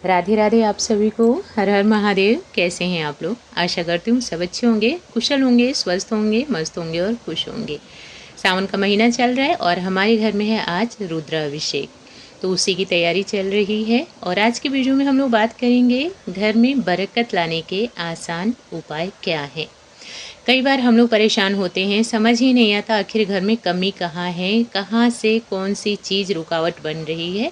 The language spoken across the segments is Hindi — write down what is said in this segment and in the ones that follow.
राधे राधे आप सभी को। हर हर महादेव। कैसे हैं आप लोग? आशा करती हूँ सब अच्छे होंगे, कुशल होंगे, स्वस्थ होंगे, मस्त होंगे और खुश होंगे। सावन का महीना चल रहा है और हमारे घर में है आज रुद्राभिषेक, तो उसी की तैयारी चल रही है। और आज के वीडियो में हम लोग बात करेंगे घर में बरकत लाने के आसान उपाय क्या हैं। कई बार हम लोग परेशान होते हैं, समझ ही नहीं आता आखिर घर में कमी कहाँ है, कहाँ से कौन सी चीज़ रुकावट बन रही है।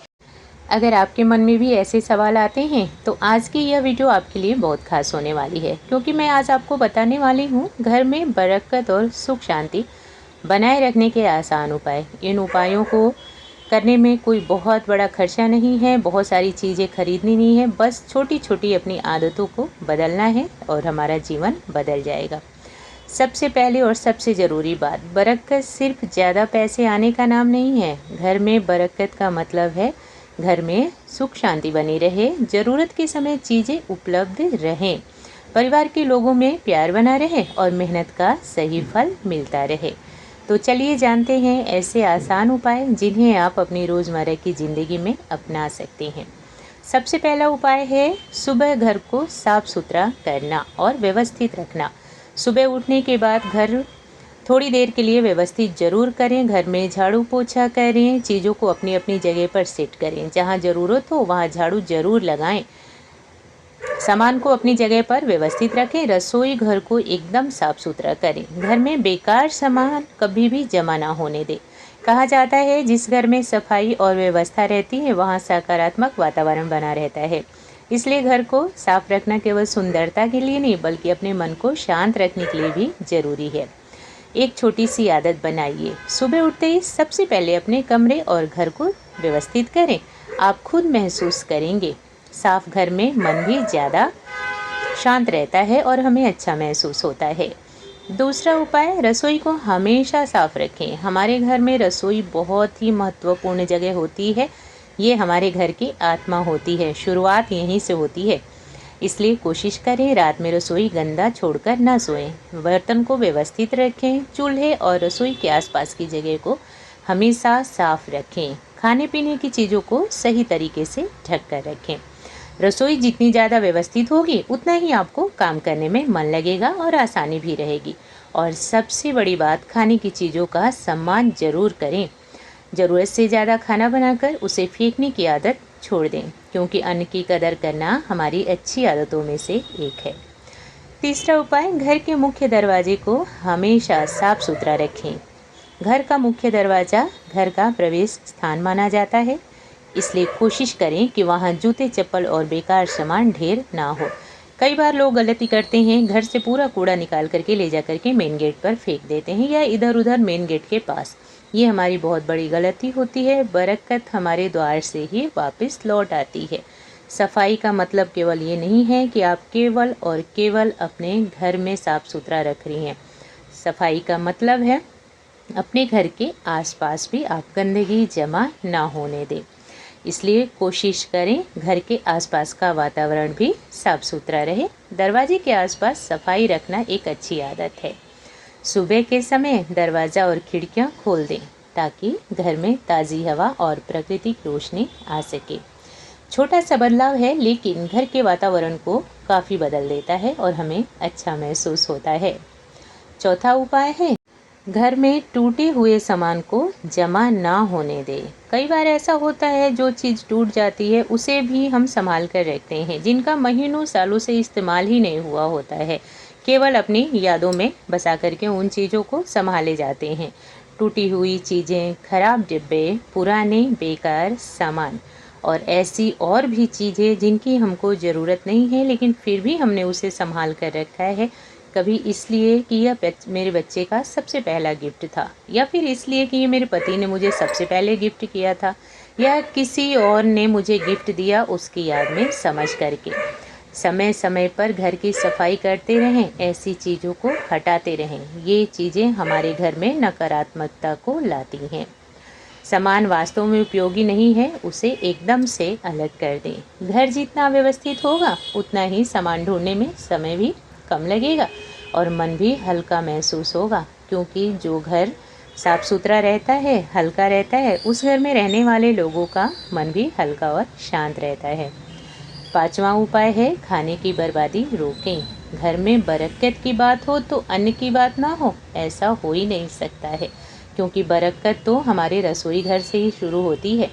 अगर आपके मन में भी ऐसे सवाल आते हैं तो आज की यह वीडियो आपके लिए बहुत खास होने वाली है, क्योंकि मैं आज आपको बताने वाली हूँ घर में बरकत और सुख शांति बनाए रखने के आसान उपाय। इन उपायों को करने में कोई बहुत बड़ा खर्चा नहीं है, बहुत सारी चीज़ें खरीदनी नहीं है, बस छोटी छोटी अपनी आदतों को बदलना है और हमारा जीवन बदल जाएगा। सबसे पहले और सबसे ज़रूरी बात, बरकत सिर्फ ज़्यादा पैसे आने का नाम नहीं है। घर में बरकत का मतलब है घर में सुख शांति बनी रहे, ज़रूरत के समय चीज़ें उपलब्ध रहें, परिवार के लोगों में प्यार बना रहे और मेहनत का सही फल मिलता रहे। तो चलिए जानते हैं ऐसे आसान उपाय जिन्हें आप अपनी रोज़मर्रा की ज़िंदगी में अपना सकते हैं। सबसे पहला उपाय है सुबह घर को साफ सुथरा करना और व्यवस्थित रखना। सुबह उठने के बाद घर थोड़ी देर के लिए व्यवस्थित ज़रूर करें। घर में झाड़ू पोछा करें, चीज़ों को अपनी अपनी जगह पर सेट करें। जहाँ ज़रूरत हो वहाँ झाड़ू ज़रूर लगाएं। सामान को अपनी जगह पर व्यवस्थित रखें। रसोई घर को एकदम साफ सुथरा करें। घर में बेकार सामान कभी भी जमा ना होने दें। कहा जाता है जिस घर में सफाई और व्यवस्था रहती है वहाँ सकारात्मक वातावरण बना रहता है। इसलिए घर को साफ रखना केवल सुंदरता के लिए नहीं बल्कि अपने मन को शांत रखने के लिए भी ज़रूरी है। एक छोटी सी आदत बनाइए, सुबह उठते ही सबसे पहले अपने कमरे और घर को व्यवस्थित करें। आप खुद महसूस करेंगे साफ घर में मन भी ज़्यादा शांत रहता है और हमें अच्छा महसूस होता है। दूसरा उपाय, रसोई को हमेशा साफ रखें। हमारे घर में रसोई बहुत ही महत्वपूर्ण जगह होती है। ये हमारे घर की आत्मा होती है, शुरुआत यहीं से होती है। इसलिए कोशिश करें रात में रसोई गंदा छोड़कर न सोएं। बर्तन को व्यवस्थित रखें। चूल्हे और रसोई के आसपास की जगह को हमेशा साफ रखें। खाने पीने की चीज़ों को सही तरीके से ढक कर रखें। रसोई जितनी ज़्यादा व्यवस्थित होगी उतना ही आपको काम करने में मन लगेगा और आसानी भी रहेगी। और सबसे बड़ी बात, खाने की चीज़ों का सम्मान ज़रूर करें। ज़रूरत से ज़्यादा खाना बनाकर उसे फेंकने की आदत छोड़ दें, क्योंकि अन्न की कदर करना हमारी अच्छी आदतों में से एक है। तीसरा उपाय, घर के मुख्य दरवाजे को हमेशा साफ सुथरा रखें। घर का मुख्य दरवाज़ा घर का प्रवेश स्थान माना जाता है, इसलिए कोशिश करें कि वहाँ जूते, चप्पल और बेकार सामान ढेर ना हो। कई बार लोग गलती करते हैं, घर से पूरा कूड़ा निकाल करके ले जा करके मेन गेट पर फेंक देते हैं या इधर उधर मेन गेट के पास। ये हमारी बहुत बड़ी गलती होती है। बरकत हमारे द्वार से ही वापस लौट आती है। सफाई का मतलब केवल ये नहीं है कि आप केवल और केवल अपने घर में साफ सुथरा रख रही हैं। सफाई का मतलब है अपने घर के आसपास भी आप गंदगी जमा ना होने दें। इसलिए कोशिश करें घर के आसपास का वातावरण भी साफ सुथरा रहे। दरवाजे के आसपास सफाई रखना एक अच्छी आदत है। सुबह के समय दरवाज़ा और खिड़कियां खोल दें ताकि घर में ताज़ी हवा और प्राकृतिक रोशनी आ सके। छोटा सा बदलाव है लेकिन घर के वातावरण को काफ़ी बदल देता है और हमें अच्छा महसूस होता है। चौथा उपाय है घर में टूटे हुए सामान को जमा ना होने दें। कई बार ऐसा होता है जो चीज़ टूट जाती है उसे भी हम संभाल कर रखते हैं, जिनका महीनों सालों से इस्तेमाल ही नहीं हुआ होता है। केवल अपनी यादों में बसा करके उन चीज़ों को संभाले जाते हैं। टूटी हुई चीज़ें, खराब डिब्बे, पुराने बेकार सामान और ऐसी और भी चीज़ें जिनकी हमको ज़रूरत नहीं है लेकिन फिर भी हमने उसे संभाल कर रखा है। कभी इसलिए कि यह मेरे बच्चे का सबसे पहला गिफ्ट था, या फिर इसलिए कि ये मेरे पति ने मुझे सबसे पहले गिफ्ट किया था, या किसी और ने मुझे गिफ्ट दिया उसकी याद में समझ करके। समय समय पर घर की सफाई करते रहें, ऐसी चीज़ों को हटाते रहें। ये चीज़ें हमारे घर में नकारात्मकता को लाती हैं। सामान वास्तव में उपयोगी नहीं है उसे एकदम से अलग कर दें। घर जितना व्यवस्थित होगा उतना ही सामान ढूंढने में समय भी कम लगेगा और मन भी हल्का महसूस होगा, क्योंकि जो घर साफ सुथरा रहता है, हल्का रहता है, उस घर में रहने वाले लोगों का मन भी हल्का और शांत रहता है। पांचवा उपाय है खाने की बर्बादी रोकें। घर में बरकत की बात हो तो अन्न की बात ना हो, ऐसा हो ही नहीं सकता है, क्योंकि बरकत तो हमारे रसोई घर से ही शुरू होती है।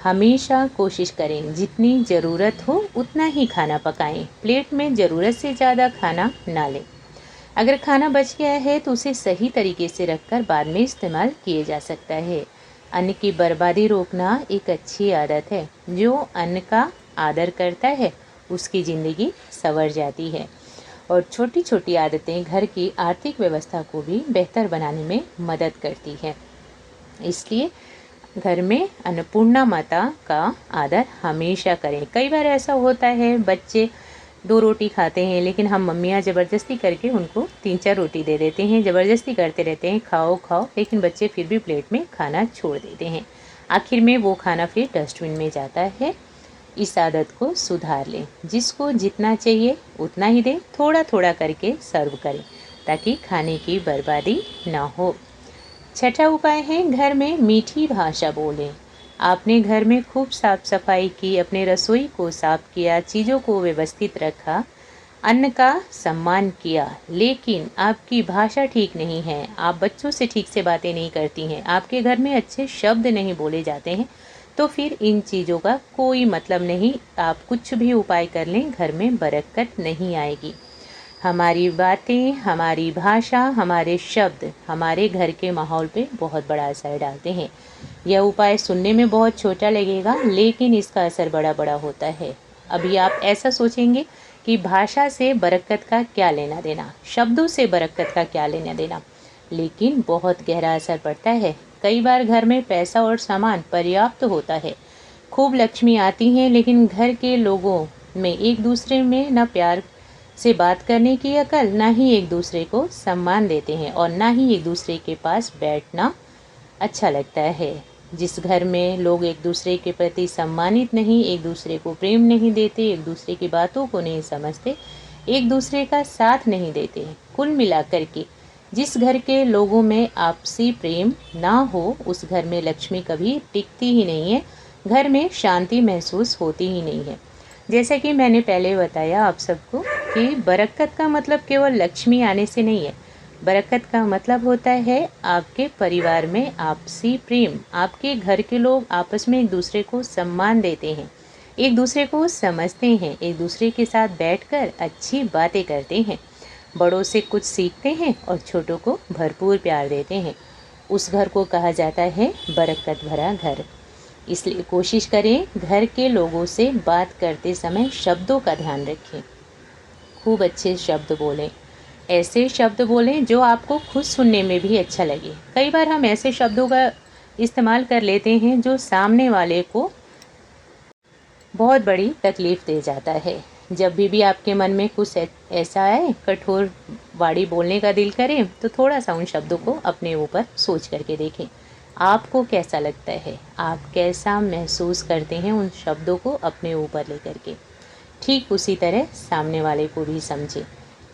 हमेशा कोशिश करें जितनी ज़रूरत हो उतना ही खाना पकाएं। प्लेट में ज़रूरत से ज़्यादा खाना ना लें। अगर खाना बच गया है तो उसे सही तरीके से रखकर बाद में इस्तेमाल किए जा सकता है। अन्न की बर्बादी रोकना एक अच्छी आदत है। जो अन्न का आदर करता है उसकी ज़िंदगी संवर जाती है। और छोटी छोटी आदतें घर की आर्थिक व्यवस्था को भी बेहतर बनाने में मदद करती है। इसलिए घर में अन्नपूर्णा माता का आदर हमेशा करें। कई बार ऐसा होता है बच्चे 2 रोटी खाते हैं, लेकिन हम मम्मियाँ ज़बरदस्ती करके उनको 3-4 रोटी दे देते हैं। ज़बरदस्ती करते रहते हैं खाओ खाओ, लेकिन बच्चे फिर भी प्लेट में खाना छोड़ देते हैं। आखिर में वो खाना फिर डस्टबिन में जाता है। इस आदत को सुधार लें। जिसको जितना चाहिए उतना ही दें, थोड़ा थोड़ा करके सर्व करें ताकि खाने की बर्बादी ना हो। छठा उपाय है घर में मीठी भाषा बोलें। आपने घर में खूब साफ सफाई की, अपने रसोई को साफ किया, चीज़ों को व्यवस्थित रखा, अन्न का सम्मान किया, लेकिन आपकी भाषा ठीक नहीं है, आप बच्चों से ठीक से बातें नहीं करती हैं, आपके घर में अच्छे शब्द नहीं बोले जाते हैं, तो फिर इन चीज़ों का कोई मतलब नहीं। आप कुछ भी उपाय कर लें, घर में बरकत नहीं आएगी। हमारी बातें, हमारी भाषा, हमारे शब्द हमारे घर के माहौल पे बहुत बड़ा असर डालते हैं। यह उपाय सुनने में बहुत छोटा लगेगा, लेकिन इसका असर बड़ा बड़ा होता है। अभी आप ऐसा सोचेंगे कि भाषा से बरकत का क्या लेना देना, शब्दों से बरकत का क्या लेना देना, लेकिन बहुत गहरा असर पड़ता है। कई बार घर में पैसा और सामान पर्याप्त होता है, खूब लक्ष्मी आती है, लेकिन घर के लोगों में एक दूसरे में न प्यार से बात करने की अकल, ना ही एक दूसरे को सम्मान देते हैं और ना ही एक दूसरे के पास बैठना अच्छा लगता है। जिस घर में लोग एक दूसरे के प्रति सम्मानित नहीं, एक दूसरे को प्रेम नहीं देते, एक दूसरे की बातों को नहीं समझते, एक दूसरे का साथ नहीं देते, कुल मिलाकर के जिस घर के लोगों में आपसी प्रेम ना हो, उस घर में लक्ष्मी कभी टिकती ही नहीं है, घर में शांति महसूस होती ही नहीं है। जैसा कि मैंने पहले बताया आप सबको कि बरकत का मतलब केवल लक्ष्मी आने से नहीं है। बरकत का मतलब होता है आपके परिवार में आपसी प्रेम, आपके घर के लोग आपस में एक दूसरे को सम्मान देते हैं, एक दूसरे को समझते हैं, एक दूसरे के साथ बैठकर अच्छी बातें करते हैं, बड़ों से कुछ सीखते हैं और छोटों को भरपूर प्यार देते हैं। उस घर को कहा जाता है बरकत भरा घर। इसलिए कोशिश करें घर के लोगों से बात करते समय शब्दों का ध्यान रखें। खूब अच्छे शब्द बोलें, ऐसे शब्द बोलें जो आपको खुद सुनने में भी अच्छा लगे। कई बार हम ऐसे शब्दों का इस्तेमाल कर लेते हैं जो सामने वाले को बहुत बड़ी तकलीफ़ दे जाता है। जब भी आपके मन में कुछ ऐसा आए, कठोर वाणी बोलने का दिल करे, तो थोड़ा सा उन शब्दों को अपने ऊपर सोच करके देखें। आपको कैसा लगता है, आप कैसा महसूस करते हैं उन शब्दों को अपने ऊपर लेकर के। ठीक उसी तरह सामने वाले को भी समझें।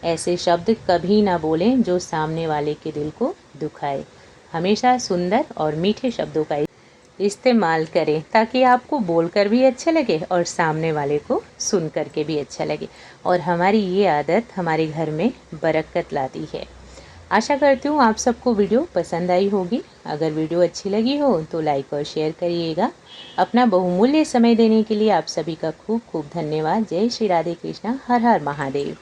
ऐसे शब्द कभी ना बोलें जो सामने वाले के दिल को दुखाए। हमेशा सुंदर और मीठे शब्दों का इस्तेमाल करें ताकि आपको बोलकर भी अच्छा लगे और सामने वाले को सुन कर के भी अच्छा लगे। और हमारी ये आदत हमारे घर में बरकत लाती है। आशा करती हूँ आप सबको वीडियो पसंद आई होगी। अगर वीडियो अच्छी लगी हो तो लाइक और शेयर करिएगा। अपना बहुमूल्य समय देने के लिए आप सभी का खूब खूब धन्यवाद। जय श्री राधे कृष्णा। हर हर महादेव।